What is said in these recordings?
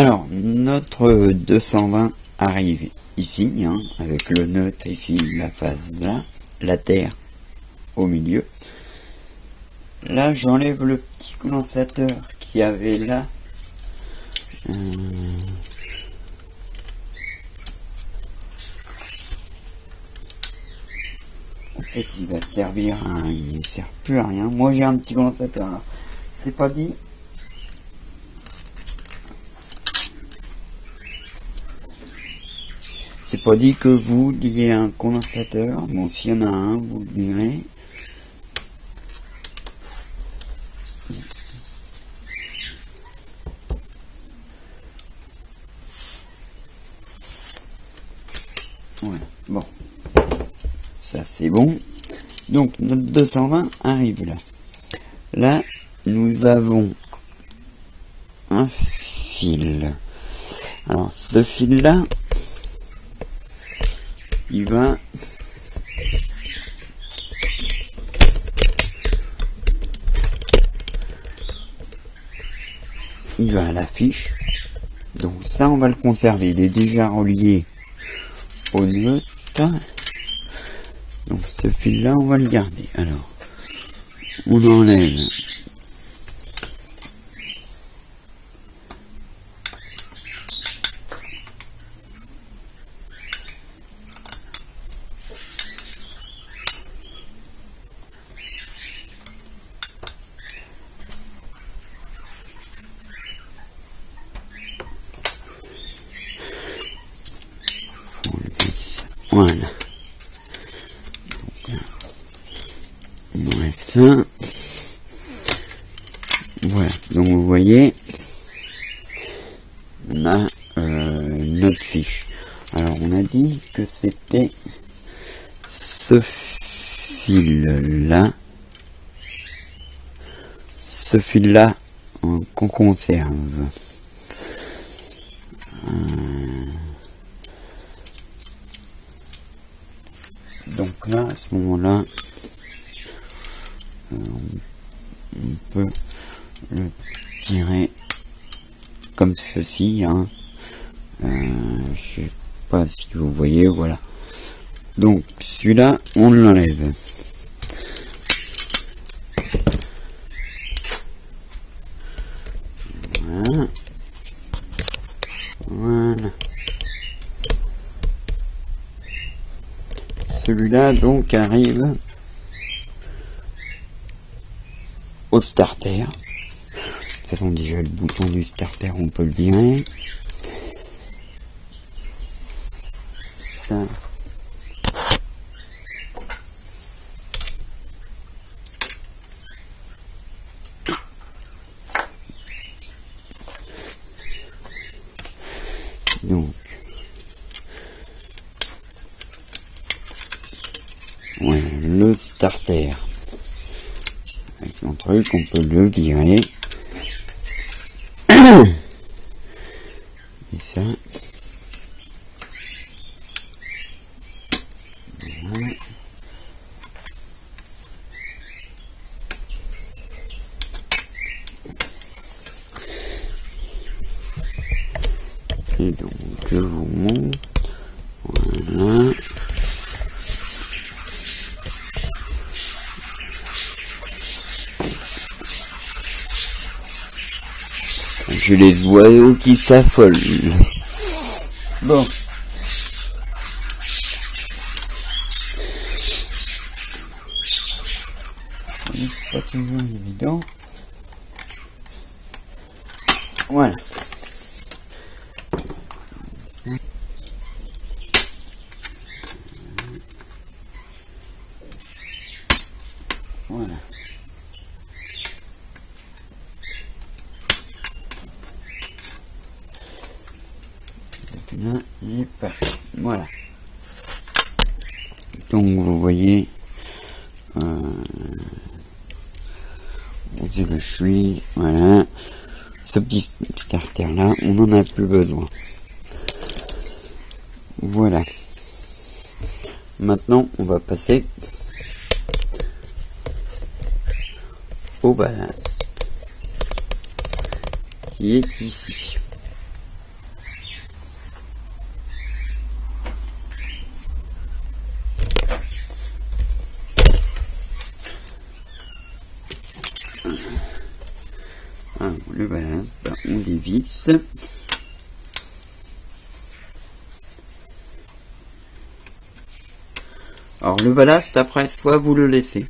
Alors, notre 220 arrive ici, hein, avec le neutre ici, la phase là, la terre au milieu. Là, j'enlève le petit condensateur qu'il y avait là. En fait, il va servir à... il ne sert plus à rien. Moi, j'ai un petit condensateur là. C'est pas dit. C'est pas dit que vous liez un condensateur. Bon, s'il y en a un, vous le direz. Voilà, bon. Ça, c'est bon. Donc, notre 220 arrive là. Là, nous avons un fil. Alors, ce fil-là, il va à la fiche. Donc ça, on va le conserver. Il est déjà relié au neutre. Donc ce fil-là, on va le garder. Alors, on enlève voilà. Donc, on enlève ça. Voilà. Donc vous voyez, on a notre fiche. Alors on a dit que c'était ce fil-là. Ce fil-là qu'on conserve. Donc là, à ce moment-là, on peut le tirer comme ceci, hein. Je sais pas si vous voyez, voilà. Donc celui-là, on l'enlève. Voilà. Voilà. Celui-là donc arrive au starter. De toute façon, déjà le bouton du starter, on peut le virer. Ça. Donc, ouais, le starter. Avec son truc, on peut le virer. Et ça. Voilà. Et donc, je vous montre. Voilà. J'ai les oiseaux qui s'affolent. Bon. C'est pas toujours évident. Voilà. Voilà. Là, il est parti. Voilà. Donc vous voyez où c'est que je suis. Voilà. Ce petit starter là, on n'en a plus besoin. Voilà. Maintenant, on va passer au ballast qui est ici. Alors, le ballast, on dévisse. Alors le ballast, après, soit vous le laissez,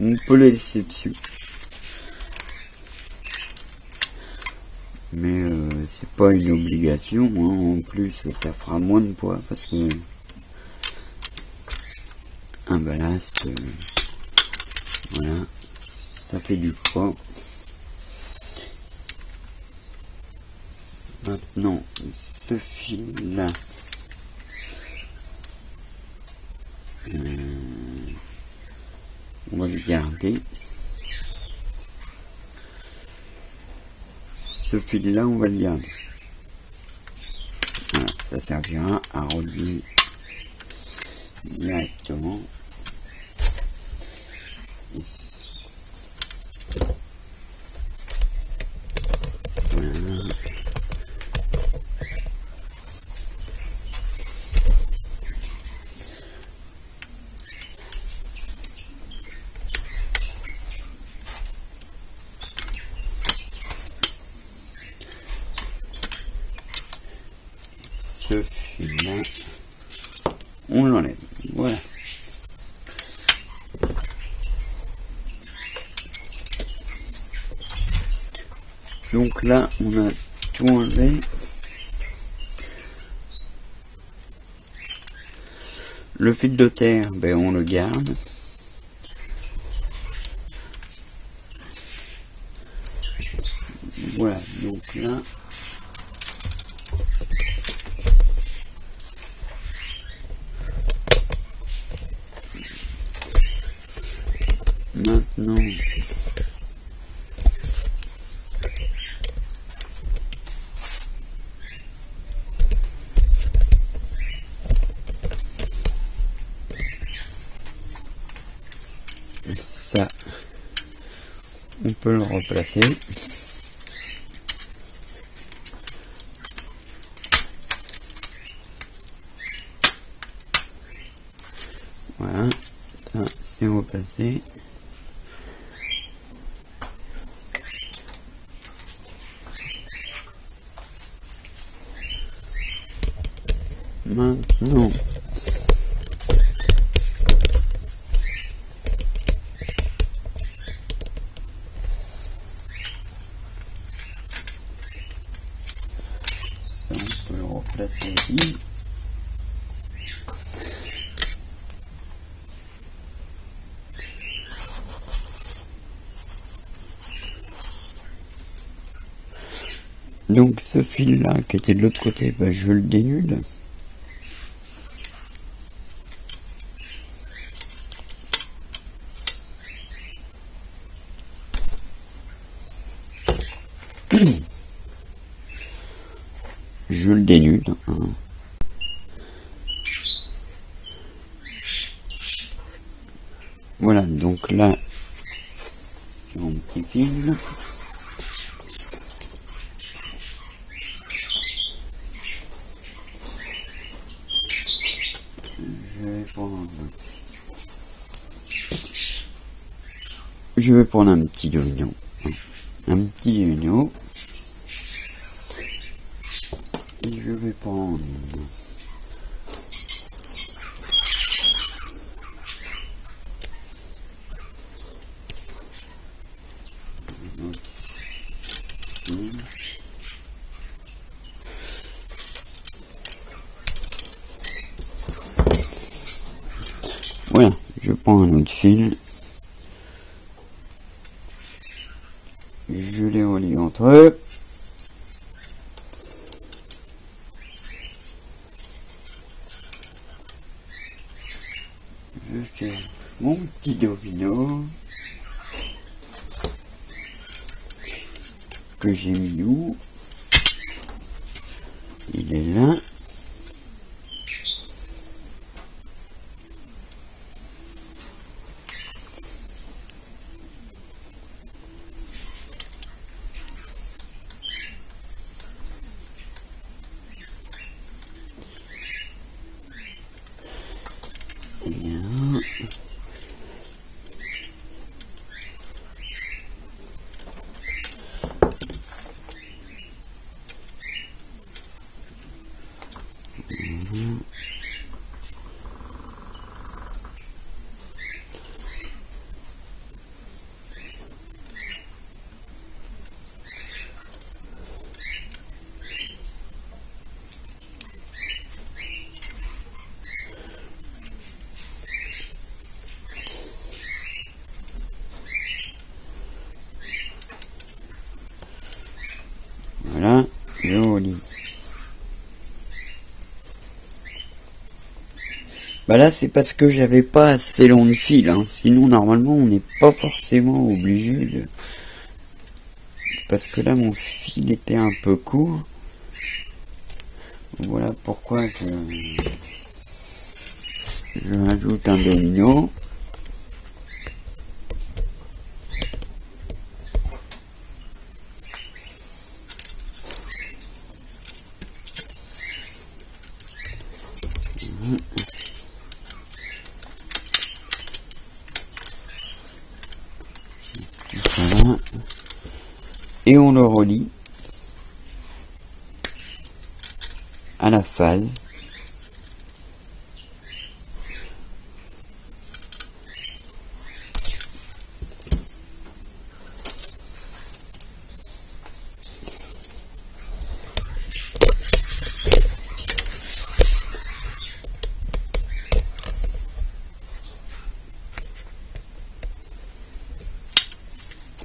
on peut le laisser dessus, mais c'est pas une obligation, hein. En plus ça fera moins de poids parce que un ballast, voilà, ça fait du poids. Maintenant ce fil là, on va le garder. Ce fil là, on va le garder. Voilà, ça servira à relier directement. Et voilà. Ce fil là, on l'enlève. Voilà. Donc là, on a tout enlevé. Le fil de terre, ben on le garde. Voilà, donc là, maintenant, ça, on peut le replacer. Voilà, ça c'est replacé. Maintenant, ça on peut le replacer ici. Donc ce fil là qui était de l'autre côté, ben, je le dénude. Je le dénude. Hein. Voilà, donc là, mon petit fil. Je vais prendre un petit oignon. Un petit oignon. Et je vais prendre voilà, je prends un autre fil. Je les relie entre eux. Je fais mon petit domino que j'ai mis où? Il est là. Voilà, joli. Bah là c'est parce que j'avais pas assez long de fil, hein. Sinon normalement on n'est pas forcément obligé de... Parce que là mon fil était un peu court. Voilà pourquoi que je rajoute un domino. Voilà. Et on le relie à la phase.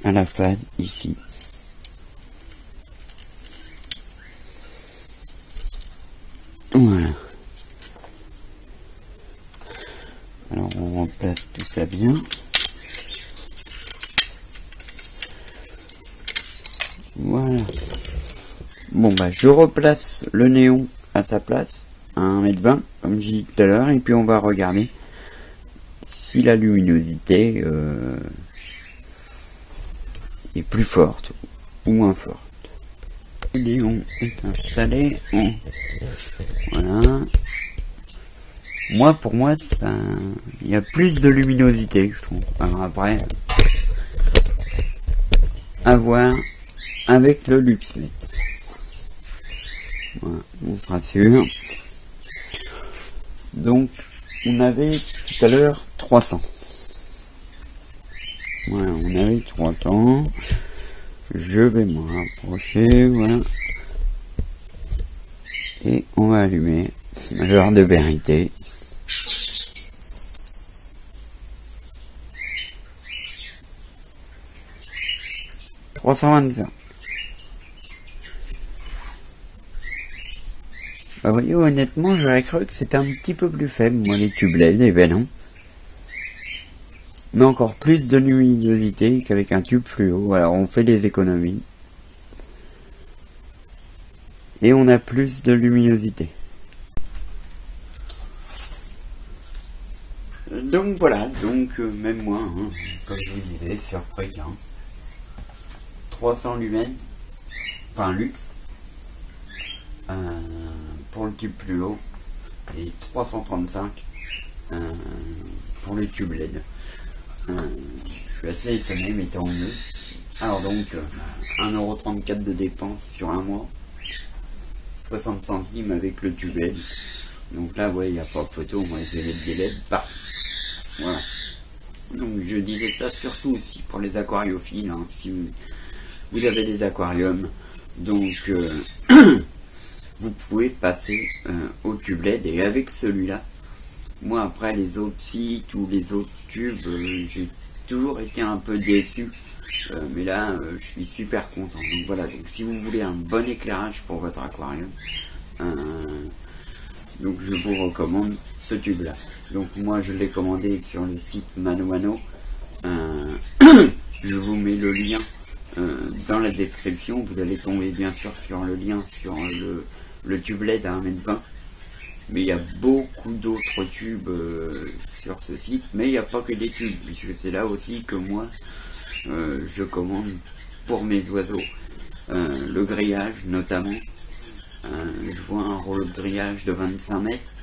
À la phase ici. Voilà. Alors on remplace tout ça bien. Voilà. Bon bah je replace le néon à sa place, à 1,20 m, comme j'ai dit tout à l'heure, et puis on va regarder si la luminosité est plus forte ou moins forte. Le néon est installé. Voilà. Moi, pour moi, ça, il y a plus de luminosité, je trouve. Alors après, à voir avec le LuxLED. Voilà, on sera sûr. Donc, on avait tout à l'heure 300. Voilà, on avait 300. Je vais me rapprocher, voilà. Et on va allumer l'heure de vérité. « 325. » Bah voyez, honnêtement, j'aurais cru que c'était un petit peu plus faible, moi, les tubes LED, et ben non. Mais encore plus de luminosité qu'avec un tube fluo. Alors on fait des économies. Et on a plus de luminosité. Donc voilà, donc même moi, hein, comme je vous disais, surpris, hein. 300 lumens, enfin luxe, pour le tube plus haut, et 335 pour le tube LED. Je suis assez étonné, mais tant mieux. Alors donc, 1,34 € de dépenses sur un mois, 60 centimes avec le tube LED. Donc là, ouais, il n'y a pas de photo, moi j'ai des LED partout. Voilà. Donc je disais ça surtout aussi pour les aquariophiles, hein, si vous avez des aquariums, donc vous pouvez passer au tube LED, et avec celui-là, moi après les autres sites ou les autres tubes, j'ai toujours été un peu déçu, mais là je suis super content. Donc voilà, donc si vous voulez un bon éclairage pour votre aquarium, donc je vous recommande ce tube là. Donc moi je l'ai commandé sur le site ManoMano. Je vous mets le lien dans la description. Vous allez tomber bien sûr sur le lien sur le tube LED à 1,20 m. Mais il y a beaucoup d'autres tubes sur ce site, mais il n'y a pas que des tubes, puisque c'est là aussi que moi je commande pour mes oiseaux. Le grillage notamment. Je vois un rouleau de grillage de 25 mètres.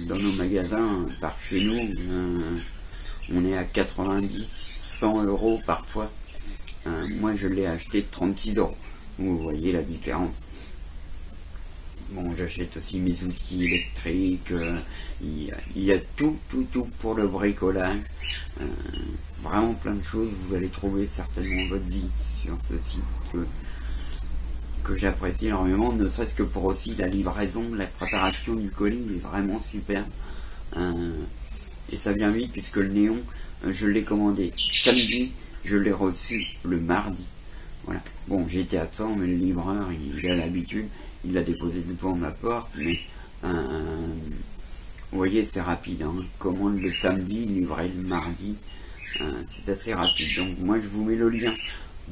Dans nos magasins, par chez nous, on est à 90, 100 € parfois. Moi je l'ai acheté 36 €. Vous voyez la différence. Bon, j'achète aussi mes outils électriques, il y a tout pour le bricolage, vraiment plein de choses. Vous allez trouver certainement votre vie sur ce site que j'apprécie énormément, ne serait-ce que pour aussi la livraison, la préparation du colis est vraiment super, et ça vient vite puisque le néon, je l'ai commandé samedi, je l'ai reçu le mardi. Voilà. Bon, j'étais absent, mais le livreur, il a l'habitude, il l'a déposé devant ma porte, mais vous voyez, c'est rapide, hein. Commande le samedi, livré le mardi, c'est assez rapide. Donc moi, je vous mets le lien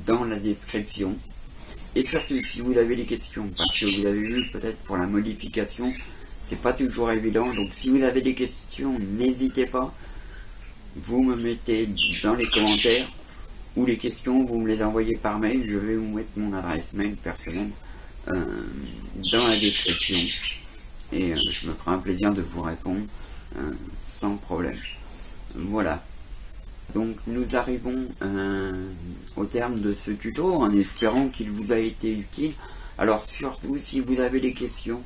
dans la description. Et surtout, si vous avez des questions, parce que vous avez vu, peut-être pour la modification, c'est pas toujours évident. Donc si vous avez des questions, n'hésitez pas. Vous me mettez dans les commentaires, ou les questions, vous me les envoyez par mail. Je vais vous mettre mon adresse mail personnelle dans la description. Et je me ferai un plaisir de vous répondre sans problème. Voilà. Donc nous arrivons au terme de ce tuto en espérant qu'il vous a été utile. Alors surtout si vous avez des questions,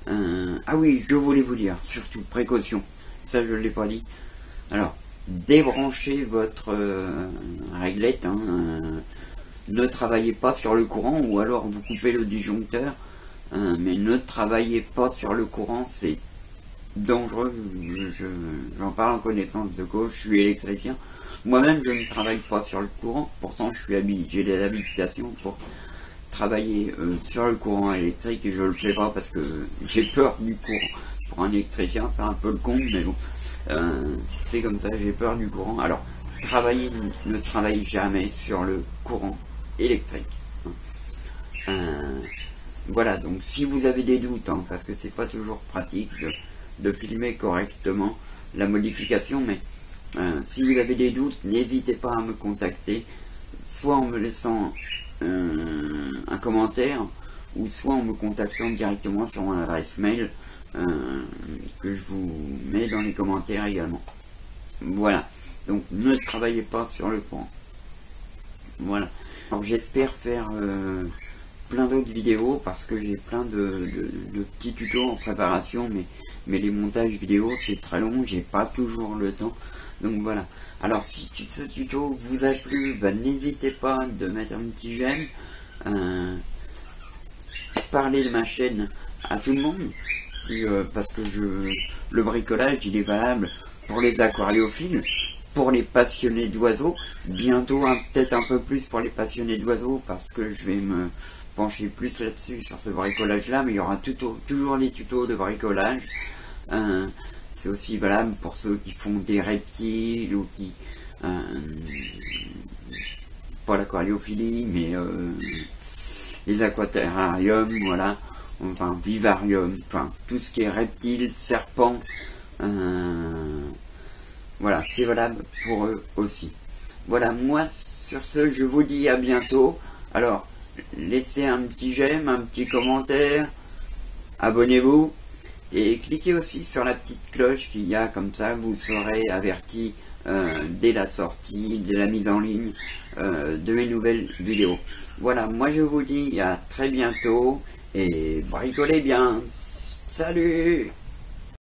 ah oui, je voulais vous dire, surtout précaution, ça je ne l'ai pas dit. Alors débranchez votre réglette, hein, ne travaillez pas sur le courant ou alors vous coupez le disjoncteur, mais ne travaillez pas sur le courant, c'est dangereux. J'en parle en connaissance de cause, je suis électricien. Moi-même, je ne travaille pas sur le courant, pourtant je suis j'ai des habilitations pour travailler sur le courant électrique et je le fais pas parce que j'ai peur du courant. Pour un électricien, c'est un peu le con, mais bon, c'est comme ça, j'ai peur du courant. Alors, ne travaillez jamais sur le courant électrique. Voilà, donc si vous avez des doutes, hein, parce que c'est pas toujours pratique de filmer correctement la modification, mais si vous avez des doutes, n'hésitez pas à me contacter, soit en me laissant un commentaire, ou soit en me contactant directement sur mon adresse mail, que je vous mets dans les commentaires également. Voilà, donc ne travaillez pas sur le courant. Voilà, alors j'espère faire plein d'autres vidéos, parce que j'ai plein de petits tutos en préparation, mais les montages vidéo c'est très long, j'ai pas toujours le temps. Donc voilà, alors si ce tuto vous a plu, n'hésitez pas de mettre un petit j'aime, parlez de ma chaîne à tout le monde, parce que le bricolage il est valable pour les aquariophiles, pour les passionnés d'oiseaux, bientôt peut-être un peu plus pour les passionnés d'oiseaux, parce que je vais me pencher plus là-dessus, sur ce bricolage là, mais il y aura toujours des tutos de bricolage. C'est aussi valable pour ceux qui font des reptiles ou qui... pas l'aquariophilie, mais les aquaterrariums, voilà, enfin vivarium, enfin tout ce qui est reptiles, serpents, voilà, c'est valable pour eux aussi. Voilà, moi sur ce, je vous dis à bientôt. Alors, laissez un petit j'aime, un petit commentaire, abonnez-vous. Et cliquez aussi sur la petite cloche qu'il y a, comme ça vous serez averti dès la sortie, dès la mise en ligne de mes nouvelles vidéos. Voilà, moi je vous dis à très bientôt et bricolez bien. Salut!